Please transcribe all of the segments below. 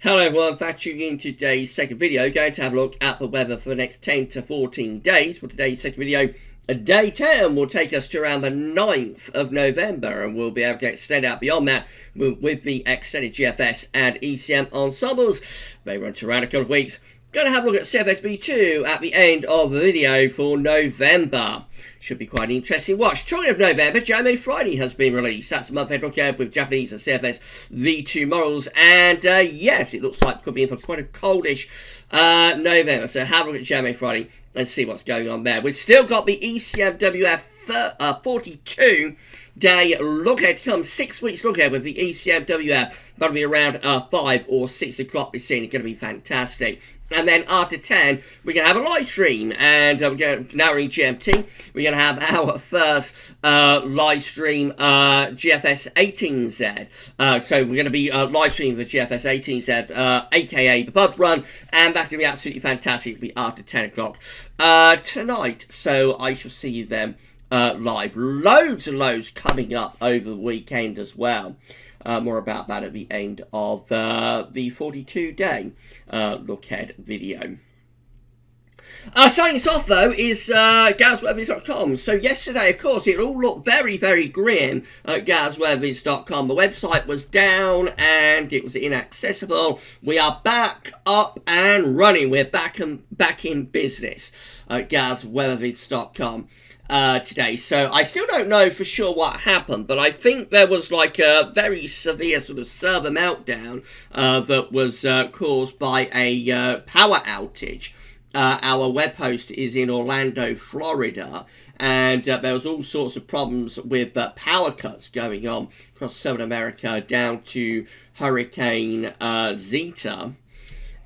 Hello everyone, thanks for tuning in today's second video. Going to have a look at the weather for the next 10 to 14 days. For today's second video, day 10 will take us to around the 9th of November, and we'll be able to extend out beyond that with the extended GFS and ECM ensembles. They run to around a couple of weeks. Going to have a look at CFSB2 at the end of the video for November. Should be quite an interesting watch. Talking of November, GWV Friday has been released. That's a month-end look ahead with Japanese and CFSV2 models. And yes, it looks like it could be in for quite a coldish November. So have a look at GWV Friday and see what's going on there. We've still got the ECMWF 42 day look ahead to come. 6 weeks look ahead with the ECMWF. That'll be around 5 or 6 o'clock this evening. It's going to be fantastic. And then after 10, we're going to have a live stream. And we're going to, now we're in GMT, we're going to have our first live stream GFS 18Z. So we're going to be live streaming the GFS 18Z, aka the pub run. And that's going to be absolutely fantastic. It'll be after 10 o'clock tonight. So I shall see you then live. Loads and loads coming up over the weekend as well. More about that at the end of the 42-day look ahead video. Starting us off, though, is GavsWeatherVids.com. So yesterday, of course, it all looked very, very grim at GavsWeatherVids.com. The website was down and it was inaccessible. We are back up and running. We're back in business at GavsWeatherVids.com. Today. So I still don't know for sure what happened, but I think there was like a very severe sort of server meltdown that was caused by a power outage. Our web host is in Orlando, Florida, and there was all sorts of problems with power cuts going on across Southern America down to Hurricane Zeta.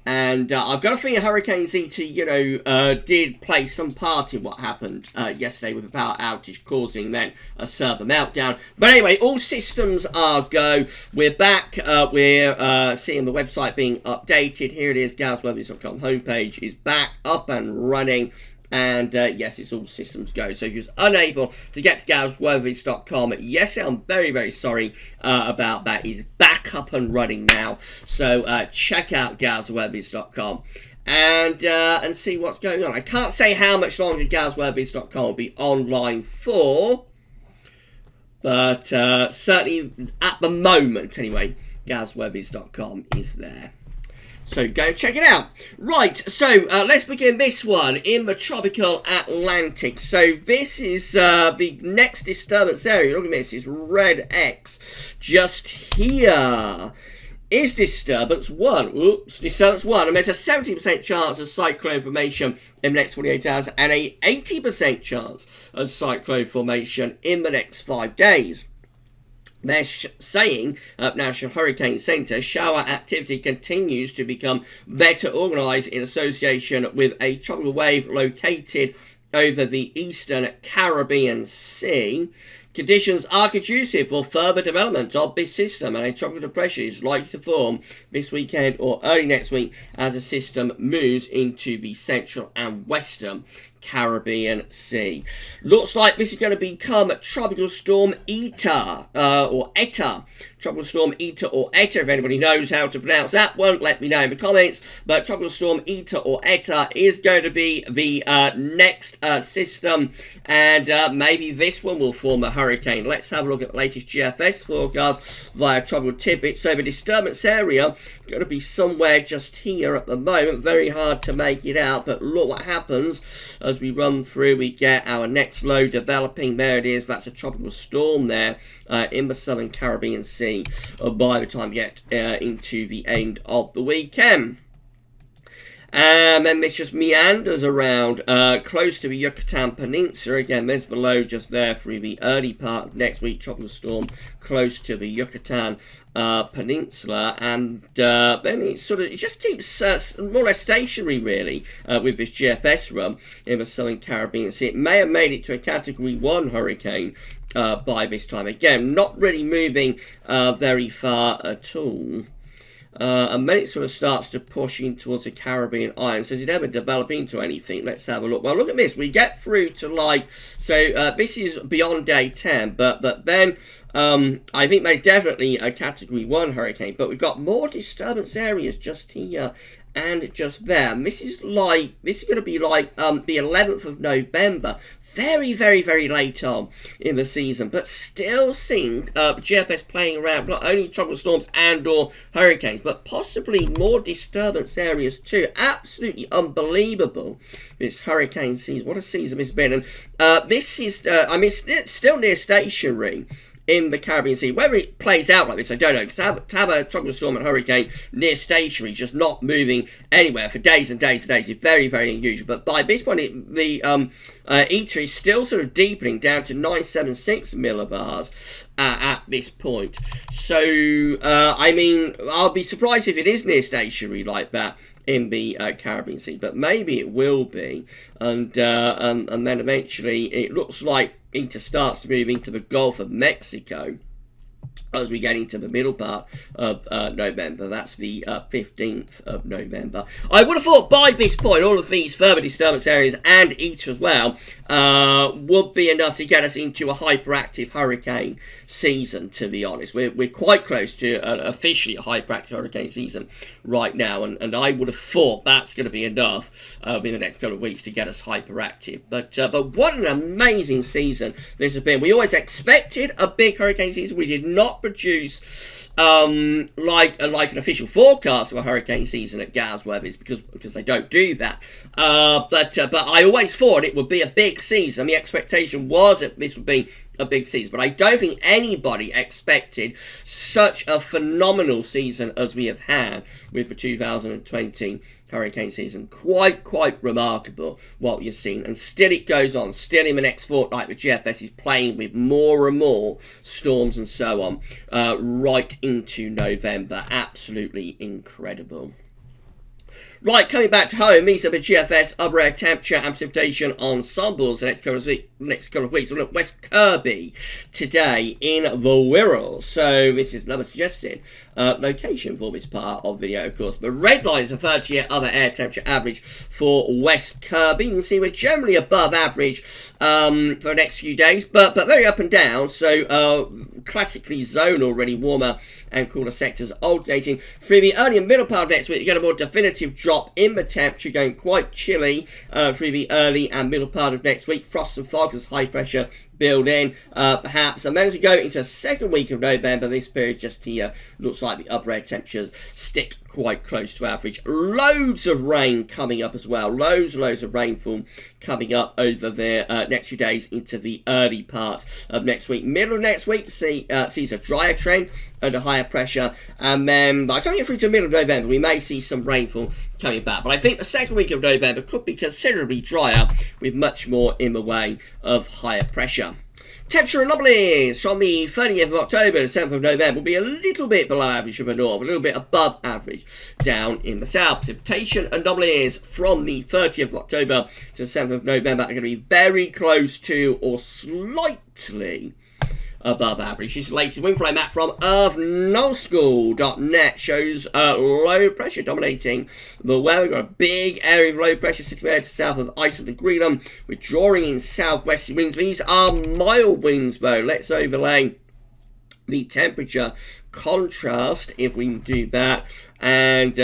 And I've got a feeling Hurricane Zeta, did play some part in what happened yesterday with the power outage causing then a server meltdown. But anyway, all systems are go. We're back. We're seeing the website being updated. Here it is. GavsWeatherVids.com homepage is back up and running. And yes, it's all systems go. So if you're unable to get to GavsWeatherVids.com, yes, I'm very, very sorry about that. It's back up and running now. So check out GavsWeatherVids.com and see what's going on. I can't say how much longer GavsWeatherVids.com will be online for, but certainly at the moment, anyway, GavsWeatherVids.com is there. So go check it out. Right, so let's begin this one in the tropical Atlantic. So this is the next disturbance area. Look at this, it's red X just here. Is disturbance 1. Oops, disturbance 1. And there's a 70% chance of cyclone formation in the next 48 hours and a 80% chance of cyclone formation in the next 5 days. They're saying, National Hurricane Center, shower activity continues to become better organized in association with a tropical wave located over the eastern Caribbean Sea. Conditions are conducive for further development of this system, and a tropical depression is likely to form this weekend or early next week as the system moves into the central and western Caribbean Sea. Looks like this is going to become Tropical Storm Eta, or Eta. Tropical Storm Eta or Eta. If anybody knows how to pronounce that one, let me know in the comments. But Tropical Storm Eta or Eta is going to be the next system, and maybe this one will form a hurricane. Let's have a look at the latest GFS forecast via Tropical Tidbit. So the disturbance area going to be somewhere just here at the moment. Very hard to make it out, but look what happens as we run through. We get our next low developing. There it is. That's a tropical storm there in the southern Caribbean Sea by the time we get into the end of the weekend. And then this just meanders around close to the Yucatan Peninsula. Again, there's the low just there through the early part of next week. Tropical storm close to the Yucatan Peninsula. And then it just keeps more or less stationary, really, with this GFS run in the southern Caribbean Sea. It may have made it to a Category 1 hurricane by this time. Again, not really moving very far at all. and then it sort of starts to push in towards the Caribbean islands. Does it ever develop into anything? Let's have a look. Well, look at this. We get through to like, so this is beyond day 10, but then I think there's definitely a Category 1 hurricane, but we've got more disturbance areas just here and just there. And this is going to be like the 11th of November, very, very, very late on in the season, but still seeing GFS playing around not only tropical storms and or hurricanes, but possibly more disturbance areas too. Absolutely unbelievable, this hurricane season. What a season it's been. And this is, I mean, it's still near stationary in the Caribbean Sea. Whether it plays out like this, I don't know, because to have a tropical storm and hurricane near stationary, just not moving anywhere for days and days and days, is very, very unusual. But by this point, the ETA is still sort of deepening down to 976 millibars at this point. So, I mean, I'll be surprised if it is near stationary like that in the Caribbean Sea, but maybe it will be. And then eventually, it looks like ETA starts to move into the Gulf of Mexico as we get into the middle part of November. That's the 15th of November. I would have thought by this point, all of these further disturbance areas and ETA as well would be enough to get us into a hyperactive hurricane season, to be honest. We're quite close to officially a hyperactive hurricane season right now, and I would have thought that's going to be enough in the next couple of weeks to get us hyperactive. But what an amazing season this has been. We always expected a big hurricane season. We did not produce like an official forecast of a hurricane season at GavsWeatherVids because they don't do that. But I always thought it would be a big season. The expectation was that this would be a big season, but I don't think anybody expected such a phenomenal season as we have had with the 2020 hurricane season. Quite remarkable what you've seen, and still it goes on. Still in the next fortnight, the GFS is playing with more and more storms and so on, right into November. Absolutely incredible. Right, coming back to home, these are the GFS upper air temperature and precipitation ensembles the next couple of weeks. We'll look at West Kirby today in the Wirral. So this is another suggested location for this part of the video, of course. But red line is a 30-year upper air temperature average for West Kirby. You can see we're generally above average for the next few days, but very up and down. So classically zonal, already warmer and cooler sectors alternating. Through the early and middle part of next week, you get a more definitive drop in the temperature, going quite chilly through the early and middle part of next week. Frost and fog as high pressure build in, perhaps. And then as we go into the second week of November, this period just here looks like the upper air temperatures stick quite close to average. Loads of rain coming up as well. Loads of rainfall coming up over the next few days into the early part of next week. Middle of next week sees a drier trend under higher pressure, and then by the time we get through to the middle of November, we may see some rainfall coming back. But I think the second week of November could be considerably drier, with much more in the way of higher pressure. Temperature anomalies from the 30th of October to 7th of November will be a little bit below average in the north, a little bit above average down in the south. Precipitation anomalies from the 30th of October to 7th of November are going to be very close to or slightly above average. This latest wind flow map from earthnullschool.net shows low pressure dominating the weather. We've got a big area of low pressure sitting there to south of Iceland and Greenland. We're drawing in southwesterly winds. These are mild winds though. Let's overlay the temperature contrast if we can do that, and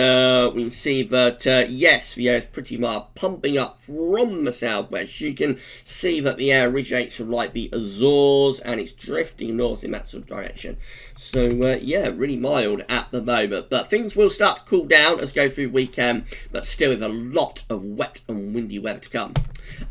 we can see that yes, the air is pretty much pumping up from the southwest. You can see that the air originates from like the Azores and it's drifting north in that sort of direction. So yeah, really mild at the moment, but things will start to cool down as we go through the weekend, but still with a lot of wet and windy weather to come.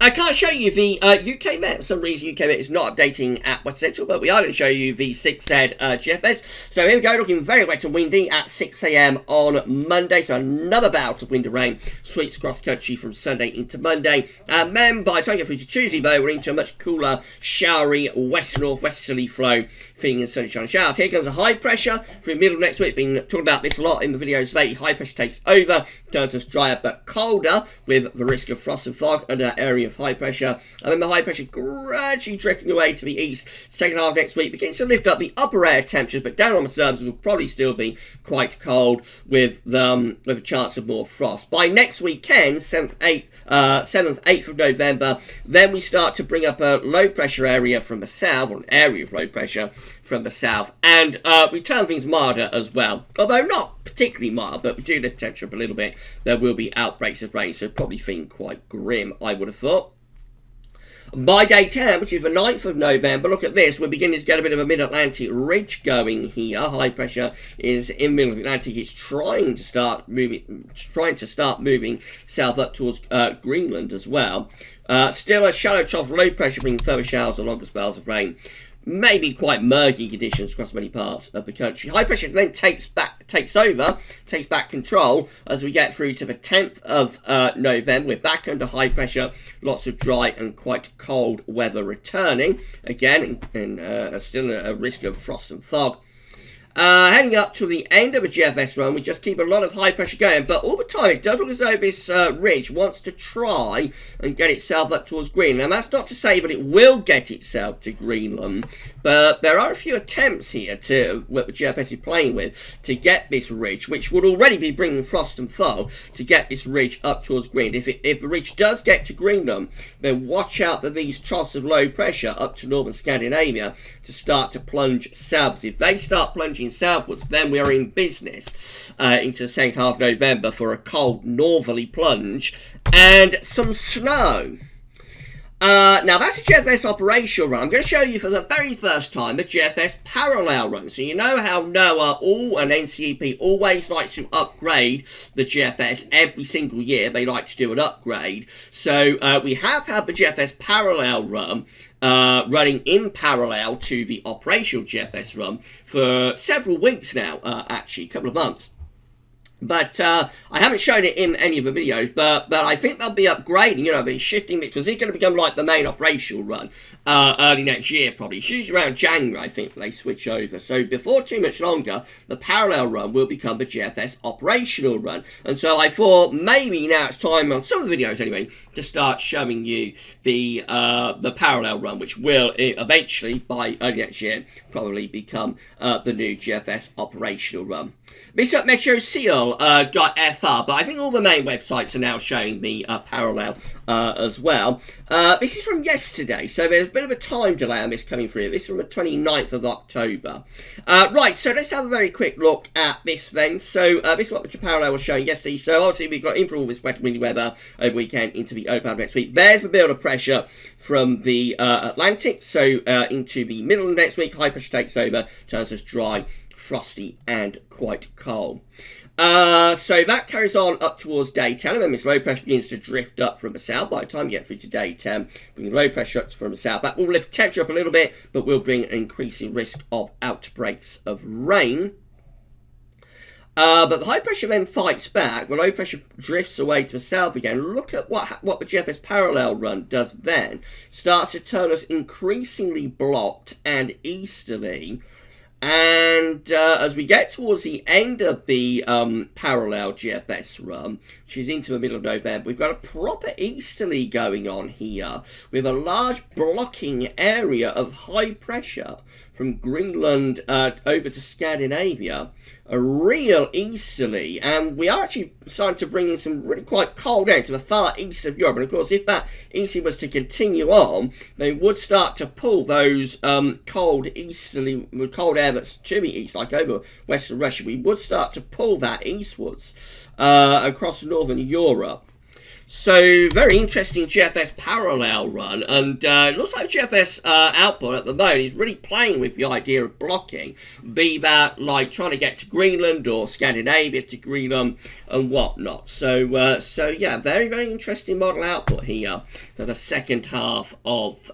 I can't show you the UK Met. For some reason, UK Met is not updating at West Central, but we are going to show you the 6Z GFS. So here we go, looking very wet and windy at 6 AM on Monday, so another bout of wind and rain sweeps across the country from Sunday into Monday. And then by the time you get through to Tuesday, though, we're into a much cooler, showery, west-northwesterly flow, feeding in sunshine showers. Here comes a high pressure through the middle of next week. Been talking about this a lot in the videos lately. High pressure takes over, turns us drier but colder, with the risk of frost and fog under that area of high pressure. And then the high pressure gradually drifting away to the east. Second half of next week begins to lift up the upper air temperatures, but down on the surface will probably still be quite cold with a chance of more frost. By next weekend, 7th, 8th of November, then we start to bring up a low pressure area from the south, or an area of low pressure from the south, and we turn things milder as well. Although not particularly mild, but we do lift temperature up a little bit. There will be outbreaks of rain, so probably feeling quite grim, I would have thought. By day 10, which is the 9th of November, look at this. We're beginning to get a bit of a mid-Atlantic ridge going here. High pressure is in the middle of the Atlantic. It's trying to start moving south up towards Greenland as well. Still a shallow trough low pressure bringing further showers and longer spells of rain. Maybe quite murky conditions across many parts of the country. High pressure then takes back control as we get through to the 10th of November. We're back under high pressure, lots of dry and quite cold weather returning. Again, and still a risk of frost and fog. Heading up to the end of a GFS run, we just keep a lot of high pressure going, but all the time it does look as though this ridge wants to try and get itself up towards Greenland. Now that's not to say that it will get itself to Greenland, but there are a few attempts here to what the GFS is playing with to get this ridge, which would already be bringing frost and fog, to get this ridge up towards Greenland. If the ridge does get to Greenland, then watch out for these troughs of low pressure up to northern Scandinavia to start to plunge southwards. If they start plunging southwards, then we are in business into the second half of November for a cold northerly plunge and some snow. Now that's a GFS operational run. I'm going to show you for the very first time the GFS parallel run. So you know how NOAA and NCEP always likes to upgrade the GFS every single year. They like to do an upgrade. So we have had the GFS parallel run running in parallel to the operational GFS run for several weeks now, actually, a couple of months. But I haven't shown it in any of the videos, but I think they'll be upgrading, you know, be shifting it, because it's going to become like the main operational run early next year, probably. It's usually around January, I think, they switch over. So before too much longer, the parallel run will become the GFS operational run. And so I thought maybe now it's time, on some of the videos anyway, to start showing you the parallel run, which will eventually, by early next year, probably become the new GFS operational run. This up metroseal.fr, but I think all the main websites are now showing the parallel as well. This is from yesterday, so there's a bit of a time delay on this coming through. This is from the 29th of October. Right, so let's have a very quick look at this then. So this is what the parallel was showing yesterday. So obviously we've got in for all this wet and windy weather over weekend into the open next week. There's the build of pressure from the Atlantic, so into the middle of next week. High pressure takes over, turns us dry, frosty and quite cold. So that carries on up towards day 10, and then this low pressure begins to drift up from the south. By the time you get through to day 10, bringing low pressure up from the south, that will lift temperature up a little bit, but will bring an increasing risk of outbreaks of rain. But the high pressure then fights back. The low pressure drifts away to the south again. Look at what the GFS parallel run does then. Starts to turn us increasingly blocked and easterly. And as we get towards the end of the parallel GFS run, which is into the middle of November, we've got a proper easterly going on here with a large blocking area of high pressure from Greenland over to Scandinavia. A real easterly, and we are actually starting to bring in some really quite cold air to the far east of Europe. And of course, if that easterly was to continue on, they would start to pull those cold air that's to the east, like over Western Russia. We would start to pull that eastwards across northern Europe. So, very interesting GFS parallel run, and it looks like GFS output at the moment is really playing with the idea of blocking, be that like trying to get to Greenland or Scandinavia to Greenland and whatnot. So yeah, very, very interesting model output here for the second half of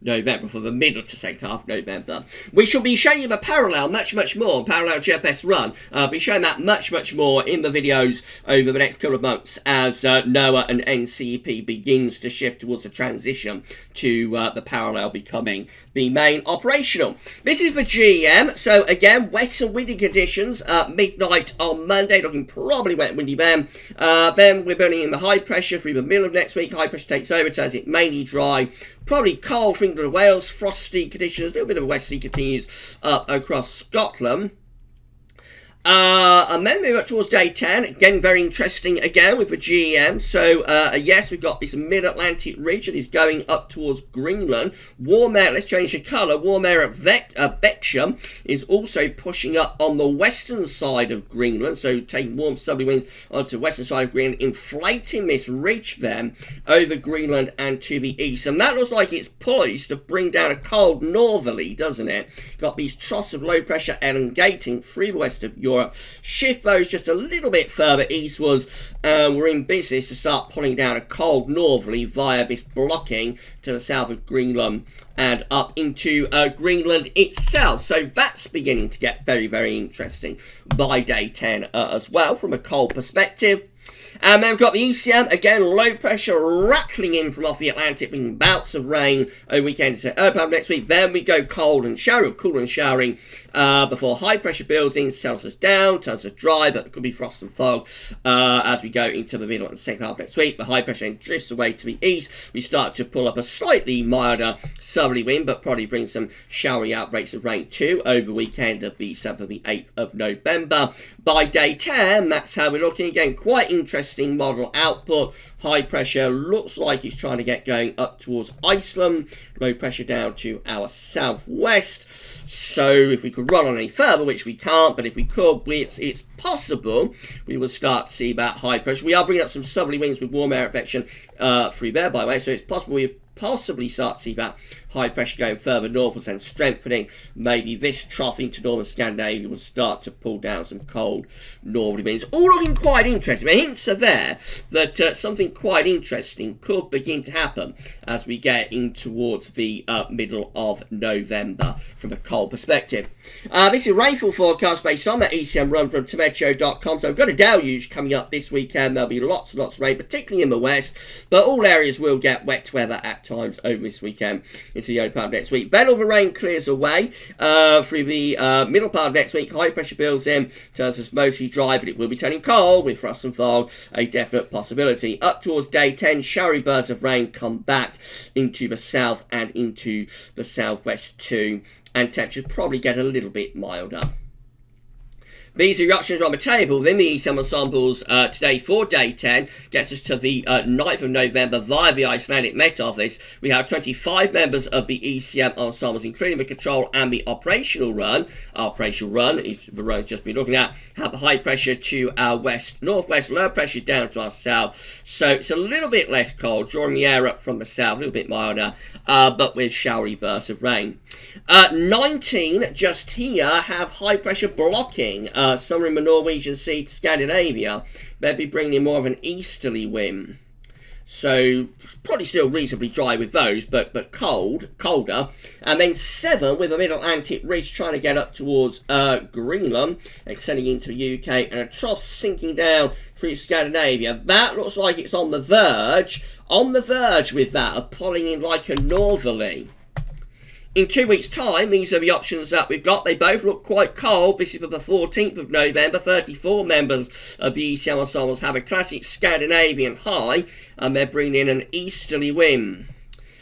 November, for the middle to second half of November. We shall be showing you the parallel much more, parallel GFS run. Be showing that much more in the videos over the next couple of months as NOAA and NCEP begins to shift towards the transition to the parallel becoming the main operational. This is for GEM, so again, wet and windy conditions, midnight on Monday, looking probably wet and windy then. Then we're building in the high pressure through the middle of next week. High pressure takes over, turns it mainly dry. Probably cold for England and Wales, frosty conditions, a little bit of a westerly continues up across Scotland. And then move up towards day 10, again very interesting again with the GEM. So yes, we've got this mid-Atlantic ridge that is going up towards Greenland. Warm air, let's change the colour, warm air at Becksham is also pushing up on the western side of Greenland, so taking warm southerly winds onto the western side of Greenland, inflating this ridge then over Greenland and to the east. And that looks like it's poised to bring down a cold northerly, doesn't it? Got these troughs of low pressure elongating through the west of Europe. Shift those just a little bit further eastwards, and we're in business to start pulling down a cold northerly via this blocking to the south of Greenland and up into Greenland itself. So that's beginning to get very interesting by day 10 as well from a cold perspective. And then we've got the ECM, again, low pressure rattling in from off the Atlantic, bringing bouts of rain over weekend to Earthbound next week. Then we go cold and showery, cooler and showering before high pressure builds in, settles us down, turns us dry, but there could be frost and fog as we go into the middle and second half next week. The high pressure then drifts away to the east. We start to pull up a slightly milder southerly wind, but probably bring some showery outbreaks of rain too over the weekend of the 7th and the 8th of November. By day 10, that's how we're looking. Again, quite interesting model output. High pressure looks like it's trying to get going up towards Iceland. Low pressure down to our southwest. So if we could run on any further, which we can't, but if we could, it's possible we will start to see that high pressure. We are bringing up some southerly winds with warm air advection through there, by the way, so it's possible we possibly start to see that high pressure going further northwards and strengthening. Maybe this trough into northern Scandinavia will start to pull down some cold northerly winds. All looking quite interesting. The hints are there that something quite interesting could begin to happen as we get in towards the middle of November from a cold perspective. This is rainfall forecast based on that ECM run from Tometeo.com. So we've got a deluge coming up this weekend. There'll be lots and lots of rain, particularly in the west, but all areas will get wet weather at times over this weekend into the early part of next week. Then all the rain clears away through the middle part of next week. High pressure builds in, turns us mostly dry, but it will be turning cold with frost and fog, a definite possibility. Up towards day 10, showery bursts of rain come back into the south and into the southwest too, and temperatures probably get a little bit milder. These eruptions are on the table within the ECM ensembles today for day 10. Gets us to the 9th of November via the Icelandic Met Office. We have 25 members of the ECM ensembles, including the control and the operational run. Our operational run is the run just been looking at. Have high pressure to our west, northwest, low pressure down to our south. So it's a little bit less cold, drawing the air up from the south, a little bit milder, but with showery bursts of rain. 19 just here have high pressure blocking. Somewhere in the Norwegian Sea to Scandinavia, they'll be bringing in more of an easterly wind. So probably still reasonably dry with those, but colder. And then 7 with a mid-Atlantic ridge trying to get up towards Greenland, extending into the UK, and a trough sinking down through Scandinavia. That looks like it's on the verge with that, of pulling in like a northerly. In 2 weeks' time, these are the options that we've got. They both look quite cold. This is for the 14th of November. 34 members of the ECM ensembles have a classic Scandinavian high, and they're bringing in an easterly wind.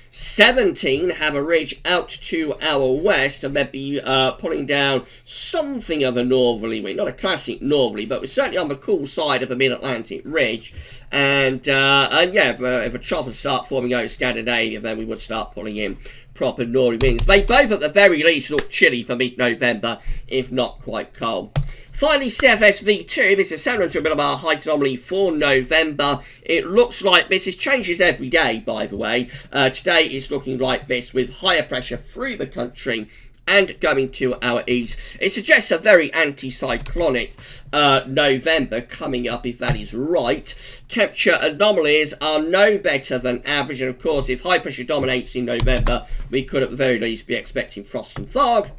17 have a ridge out to our west, and they'll be pulling down something of a northerly wind. Not a classic northerly, but we're certainly on the cool side of the mid-Atlantic ridge. And yeah, if a trough would start forming over Scandinavia, then we would start pulling in proper northerly winds. They both at the very least look chilly for mid-November, if not quite cold. Finally, CFSV2, this is 700 millibar height anomaly for November. It looks like this. It changes every day, by the way. Today it's looking like this with higher pressure through the country and going to our east. It suggests a very anticyclonic November coming up, if that is right. Temperature anomalies are no better than average, and of course, if high pressure dominates in November, we could at the very least be expecting frost and fog.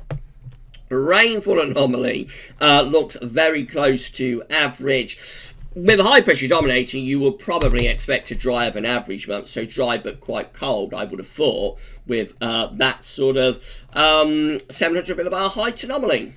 Rainfall anomaly looks very close to average. With a high pressure dominating, you will probably expect a drier than average month, so dry but quite cold, I would have thought, with that sort of 700 millibar height anomaly.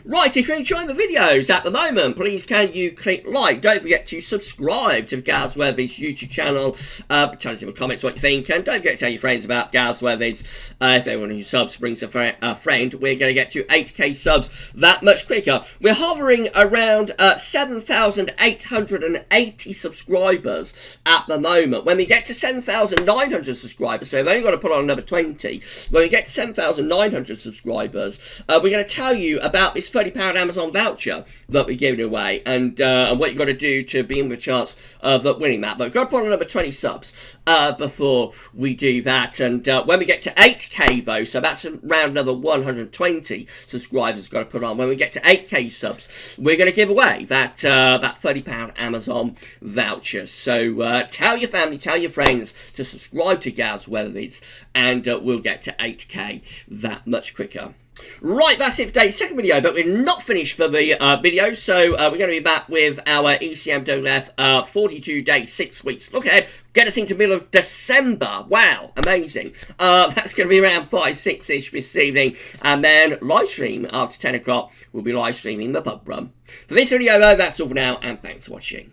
Right, if you're enjoying the videos at the moment, please can you click like. Don't forget to subscribe to the GavsWeatherVids YouTube channel. Tell us in the comments what you think, and don't forget to tell your friends about GavsWeatherVids. If everyone who subs brings a friend, we're going to get to 8k subs that much quicker. We're hovering around 7,880 subscribers at the moment. When we get to 7,900 subscribers, so we've only got to put on another 20. When we get to 7,900 subscribers, we're going to tell you about this £30 Amazon voucher that we're giving away, and what you've got to do to be in the chance of winning that. But we've got to put on another 20 subs before we do that. And when we get to 8k though, so that's around another 120 subscribers got to put on. When we get to 8k subs, we're going to give away that that £30 Amazon voucher. So tell your family, tell your friends to subscribe to GavsWeatherVids, and we'll get to 8k that much quicker. Right, that's it for today's second video, but we're not finished for the video, so we're going to be back with our ECMWF 42-day, 6 weeks look ahead. Get us into the middle of December. Wow, amazing. That's going to be around 5-6-ish this evening, and then live stream after 10 o'clock. We'll be live streaming the pub run. For this video, though, that's all for now, and thanks for watching.